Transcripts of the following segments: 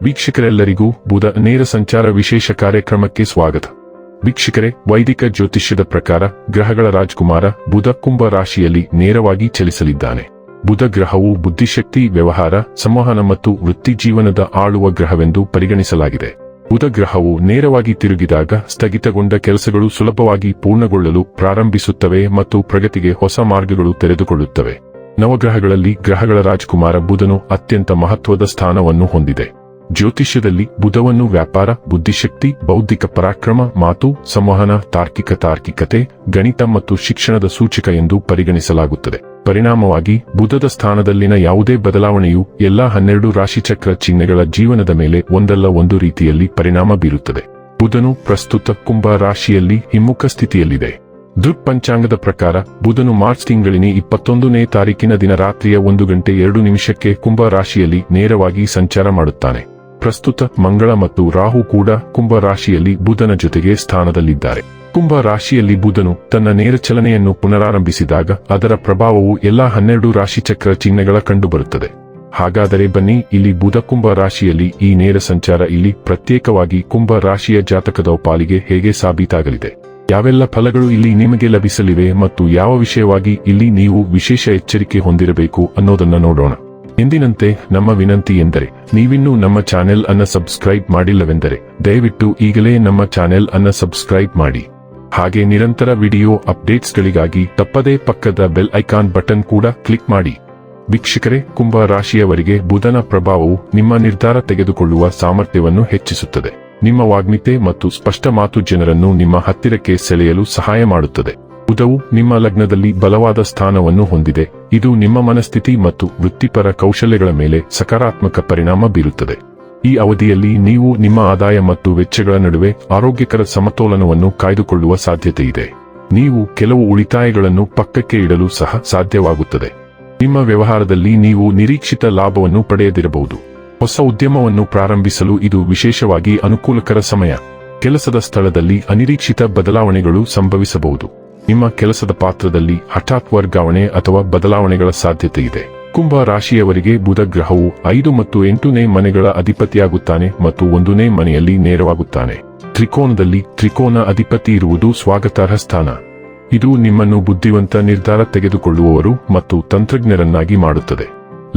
ವೀಕ್ಷಕರೆಲ್ಲರಿಗೂ ಬುಧ ನೇರ ಸಂಚಾರ ವಿಶೇಷ ಕಾರ್ಯಕ್ರಮಕ್ಕೆ ಸ್ವಾಗತ. ವೀಕ್ಷಕರೇ, ವೈದಿಕ ಜ್ಯೋತಿಷ್ಯದ ಪ್ರಕಾರ ಗ್ರಹಗಳ ರಾಜಕುಮಾರ ಬುಧ ಕುಂಭ ರಾಶಿಯಲ್ಲಿ ನೇರವಾಗಿ ಚಲಿಸಲಿದ್ದಾನೆ. ಬುಧ ಗ್ರಹವು ಬುದ್ಧಿಶಕ್ತಿ, ವ್ಯವಹಾರ, ಸಂವಹನ ಮತ್ತು ವೃತ್ತಿ ಜೀವನದ ಆಳುವ ಗ್ರಹವೆಂದು ಪರಿಗಣಿಸಲಾಗಿದೆ. ಬುಧ ಗ್ರಹವು ನೇರವಾಗಿ ತಿರುಗಿದಾಗ ಸ್ಥಗಿತಗೊಂಡ ಕೆಲಸಗಳು ಸುಲಭವಾಗಿ ಪೂರ್ಣಗೊಳ್ಳಲು ಪ್ರಾರಂಭಿಸುತ್ತವೆ ಮತ್ತು ಪ್ರಗತಿಗೆ ಹೊಸ ಮಾರ್ಗಗಳು ತೆರೆದುಕೊಳ್ಳುತ್ತವೆ. ನವಗ್ರಹಗಳಲ್ಲಿ ಗ್ರಹಗಳ ರಾಜಕುಮಾರ ಬುಧನು ಅತ್ಯಂತ ಮಹತ್ವದ ಸ್ಥಾನವನ್ನು ಹೊಂದಿದೆ. ಜ್ಯೋತಿಷ್ಯದಲ್ಲಿ ಬುಧವನ್ನು ವ್ಯಾಪಾರ, ಬುದ್ಧಿಶಕ್ತಿ, ಬೌದ್ಧಿಕ ಪರಾಕ್ರಮ, ಮಾತು, ಸಂವಹನ, ತಾರ್ಕಿಕತೆ, ಗಣಿತ ಮತ್ತು ಶಿಕ್ಷಣದ ಸೂಚಕ ಎಂದು ಪರಿಗಣಿಸಲಾಗುತ್ತದೆ. ಪರಿಣಾಮವಾಗಿ ಬುಧದ ಸ್ಥಾನದಲ್ಲಿನ ಯಾವುದೇ ಬದಲಾವಣೆಯು ಎಲ್ಲಾ 12 ರಾಶಿಚಕ್ರ ಚಿಹ್ನೆಗಳ ಜೀವನದ ಮೇಲೆ ಒಂದಲ್ಲ ಒಂದು ರೀತಿಯಲ್ಲಿ ಪರಿಣಾಮ ಬೀರುತ್ತದೆ. ಬುಧನು ಪ್ರಸ್ತುತ ಕುಂಭ ರಾಶಿಯಲ್ಲಿ ಹಿಮ್ಮುಖ ಸ್ಥಿತಿಯಲ್ಲಿದೆ. ದೃಕ್ ಪಂಚಾಂಗದ ಪ್ರಕಾರ ಬುಧನು ಮಾರ್ಚ್ ತಿಂಗಳಿನ 21ನೇ ತಾರೀಕಿನ ದಿನ ರಾತ್ರಿಯ 1:02 ಕುಂಭ ರಾಶಿಯಲ್ಲಿ ನೇರವಾಗಿ ಸಂಚಾರ ಮಾಡುತ್ತಾನೆ. ಪ್ರಸ್ತುತ ಮಂಗಳ ಮತ್ತು ರಾಹು ಕೂಡ ಕುಂಭ ರಾಶಿಯಲ್ಲಿ ಬುಧನ ಜೊತೆಗೆ ಸ್ಥಾನದಲ್ಲಿದ್ದಾರೆ. ಕುಂಭ ರಾಶಿಯಲ್ಲಿ ಬುಧನು ತನ್ನ ನೇರ ಚಲನೆಯನ್ನು ಪುನರಾರಂಭಿಸಿದಾಗ ಅದರ ಪ್ರಭಾವವು ಎಲ್ಲಾ 12 ರಾಶಿಚಕ್ರ ಚಿಹ್ನೆಗಳ ಕಂಡುಬರುತ್ತದೆ. ಹಾಗಾದರೆ ಬನ್ನಿ, ಇಲ್ಲಿ ಬುಧ ಕುಂಭ ರಾಶಿಯಲ್ಲಿ ಈ ನೇರ ಸಂಚಾರ ಇಲ್ಲಿ ಪ್ರತ್ಯೇಕವಾಗಿ ಕುಂಭ ರಾಶಿಯ ಜಾತಕದ ಪಾಲಿಗೆ ಹೇಗೆ ಸಾಬೀತಾಗಲಿದೆ, ಯಾವೆಲ್ಲ ಫಲಗಳು ಇಲ್ಲಿ ನಿಮಗೆ ಲಭಿಸಲಿವೆ ಮತ್ತು ಯಾವ ವಿಷಯವಾಗಿ ಇಲ್ಲಿ ನೀವು ವಿಶೇಷ ಎಚ್ಚರಿಕೆ ಹೊಂದಿರಬೇಕು ಅನ್ನೋದನ್ನ ನೋಡೋಣ. ಎಂದಿನಂತೆ ನಮ್ಮ ವಿನಂತಿ ಎಂದರೆ, ನೀವಿನ್ನೂ ನಮ್ಮ ಚಾನೆಲ್ ಅನ್ನ ಸಬ್ಸ್ಕ್ರೈಬ್ ಮಾಡಿಲ್ಲವೆಂದರೆ ದಯವಿಟ್ಟು ಈಗಲೇ ನಮ್ಮ ಚಾನೆಲ್ ಅನ್ನ ಸಬ್ಸ್ಕ್ರೈಬ್ ಮಾಡಿ. ಹಾಗೆ ನಿರಂತರ ವಿಡಿಯೋ ಅಪ್ಡೇಟ್ಸ್ಗಳಿಗಾಗಿ ತಪ್ಪದೇ ಪಕ್ಕದ ಬೆಲ್ ಐಕಾನ್ ಬಟನ್ ಕೂಡ ಕ್ಲಿಕ್ ಮಾಡಿ. ವೀಕ್ಷಕರೇ, ಕುಂಭ ರಾಶಿಯವರಿಗೆ ಬುಧನ ಪ್ರಭಾವವು ನಿಮ್ಮ ನಿರ್ಧಾರ ತೆಗೆದುಕೊಳ್ಳುವ ಸಾಮರ್ಥ್ಯವನ್ನು ಹೆಚ್ಚಿಸುತ್ತದೆ. ನಿಮ್ಮ ವಾಗ್ಮಿತೆ ಮತ್ತು ಸ್ಪಷ್ಟ ಮಾತು ಜನರನ್ನು ನಿಮ್ಮ ಹತ್ತಿರಕ್ಕೆ ಸೆಳೆಯಲು ಸಹಾಯ ಮಾಡುತ್ತದೆ. ಬುಧವು ನಿಮ್ಮ ಲಗ್ನದಲ್ಲಿ ಬಲವಾದ ಸ್ಥಾನವನ್ನು ಹೊಂದಿದೆ. ಇದು ನಿಮ್ಮ ಮನಸ್ಥಿತಿ ಮತ್ತು ವೃತ್ತಿಪರ ಕೌಶಲ್ಯಗಳ ಮೇಲೆ ಸಕಾರಾತ್ಮಕ ಪರಿಣಾಮ ಬೀರುತ್ತದೆ. ಈ ಅವಧಿಯಲ್ಲಿ ನೀವು ನಿಮ್ಮ ಆದಾಯ ಮತ್ತು ವೆಚ್ಚಗಳ ನಡುವೆ ಆರೋಗ್ಯಕರ ಸಮತೋಲನವನ್ನು ಕಾಯ್ದುಕೊಳ್ಳುವ ಸಾಧ್ಯತೆ ಇದೆ. ನೀವು ಕೆಲವು ಉಳಿತಾಯಗಳನ್ನು ಪಕ್ಕಕ್ಕೆ ಇಡಲು ಸಹ ಸಾಧ್ಯವಾಗುತ್ತದೆ. ನಿಮ್ಮ ವ್ಯವಹಾರದಲ್ಲಿ ನೀವು ನಿರೀಕ್ಷಿತ ಲಾಭವನ್ನು ಪಡೆಯದಿರಬಹುದು. ಹೊಸ ಉದ್ಯಮವನ್ನು ಪ್ರಾರಂಭಿಸಲು ಇದು ವಿಶೇಷವಾಗಿ ಅನುಕೂಲಕರ ಸಮಯ. ಕೆಲಸದ ಸ್ಥಳದಲ್ಲಿ ಅನಿರೀಕ್ಷಿತ ಬದಲಾವಣೆಗಳು ಸಂಭವಿಸಬಹುದು. ನಿಮ್ಮ ಕೆಲಸದ ಪಾತ್ರದಲ್ಲಿ ಹಠಾತ್ ವರ್ಗಾವಣೆ ಅಥವಾ ಬದಲಾವಣೆಗಳ ಸಾಧ್ಯತೆ ಇದೆ. ಕುಂಭ ರಾಶಿಯವರಿಗೆ ಬುಧ ಗ್ರಹವು 5 ಮತ್ತು 8ನೇ ಮನೆಗಳ ಅಧಿಪತಿಯಾಗುತ್ತಾನೆ ಮತ್ತು 1ನೇ ಮನೆಯಲ್ಲಿ ನೇರವಾಗುತ್ತಾನೆ. ತ್ರಿಕೋನದಲ್ಲಿ ತ್ರಿಕೋನ ಅಧಿಪತಿ ಇರುವುದು ಸ್ವಾಗತಾರ್ಹ ಸ್ಥಾನ. ಇದು ನಿಮ್ಮನ್ನು ಬುದ್ಧಿವಂತ ನಿರ್ಧಾರ ತೆಗೆದುಕೊಳ್ಳುವವರು ಮತ್ತು ತಂತ್ರಜ್ಞರನ್ನಾಗಿ ಮಾಡುತ್ತದೆ.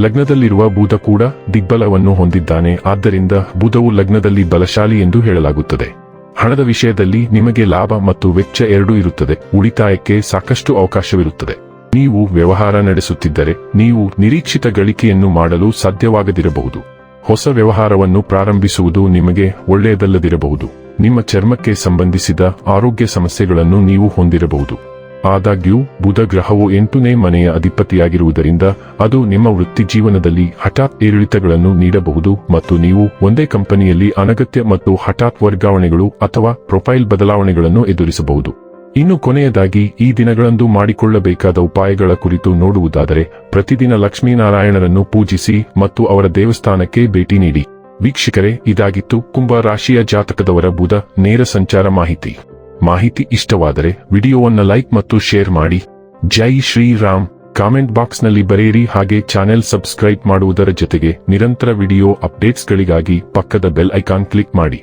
ಲಗ್ನದಲ್ಲಿರುವ ಬುಧ ಕೂಡ ದಿಗ್ಬಲವನ್ನು ಹೊಂದಿದ್ದಾನೆ. ಆದ್ದರಿಂದ ಬುಧವು ಲಗ್ನದಲ್ಲಿ ಬಲಶಾಲಿ ಎಂದು ಹೇಳಲಾಗುತ್ತದೆ. ಹಣದ ವಿಷಯದಲ್ಲಿ ನಿಮಗೆ ಲಾಭ ಮತ್ತು ವೆಚ್ಚ ಎರಡೂ ಇರುತ್ತದೆ. ಉಳಿತಾಯಕ್ಕೆ ಸಾಕಷ್ಟು ಅವಕಾಶವಿರುತ್ತದೆ. ನೀವು ವ್ಯವಹಾರ ನಡೆಸುತ್ತಿದ್ದರೆ ನೀವು ನಿರೀಕ್ಷಿತ ಗಳಿಕೆಯನ್ನು ಮಾಡಲು ಸಾಧ್ಯವಾಗದಿರಬಹುದು. ಹೊಸ ವ್ಯವಹಾರವನ್ನು ಪ್ರಾರಂಭಿಸುವುದು ನಿಮಗೆ ಒಳ್ಳೆಯದಲ್ಲದಿರಬಹುದು. ನಿಮ್ಮ ಚರ್ಮಕ್ಕೆ ಸಂಬಂಧಿಸಿದ ಆರೋಗ್ಯ ಸಮಸ್ಯೆಗಳನ್ನು ನೀವು ಹೊಂದಿರಬಹುದು. ಆದಾಗ್ಯೂ ಬುಧ ಗ್ರಹವು 8ನೇ ಮನೆಯ ಅಧಿಪತಿಯಾಗಿರುವುದರಿಂದ ಅದು ನಿಮ್ಮ ವೃತ್ತಿ ಜೀವನದಲ್ಲಿ ಹಠಾತ್ ಏರಿಳಿತಗಳನ್ನು ನೀಡಬಹುದು ಮತ್ತು ನೀವು ಒಂದೇ ಕಂಪನಿಯಲ್ಲಿ ಅನಗತ್ಯ ಮತ್ತು ಹಠಾತ್ ವರ್ಗಾವಣೆಗಳು ಅಥವಾ ಪ್ರೊಫೈಲ್ ಬದಲಾವಣೆಗಳನ್ನು ಎದುರಿಸಬಹುದು. ಇನ್ನು ಕೊನೆಯದಾಗಿ ಈ ದಿನಗಳಂದು ಮಾಡಿಕೊಳ್ಳಬೇಕಾದ ಉಪಾಯಗಳ ಕುರಿತು ನೋಡುವುದಾದರೆ, ಪ್ರತಿದಿನ ಲಕ್ಷ್ಮೀನಾರಾಯಣರನ್ನು ಪೂಜಿಸಿ ಮತ್ತು ಅವರ ದೇವಸ್ಥಾನಕ್ಕೆ ಭೇಟಿ ನೀಡಿ. ವೀಕ್ಷಕರೇ, ಇದಾಗಿತ್ತು ಕುಂಭ ರಾಶಿಯ ಜಾತಕದವರ ಬುಧ ನೇರ ಸಂಚಾರ ಮಾಹಿತಿ ಇಷ್ಟವಾದರೆ ವಿಡಿಯೋವನ್ನು ಲೈಕ್ ಮತ್ತು ಶೇರ್ ಮಾಡಿ. ಜೈ ಶ್ರೀರಾಮ್. ಕಾಮೆಂಟ್ ಬಾಕ್ಸ್ನಲ್ಲಿ ಬರೆಯಿರಿ. ಹಾಗೆ ಚಾನೆಲ್ ಸಬ್ಸ್ಕ್ರೈಬ್ ಮಾಡುವುದರ ಜೊತೆಗೆ ನಿರಂತರ ವಿಡಿಯೋ ಅಪ್ಡೇಟ್ಸ್ಗಳಿಗಾಗಿ ಪಕ್ಕದ ಬೆಲ್ ಐಕಾನ್ ಕ್ಲಿಕ್ ಮಾಡಿ.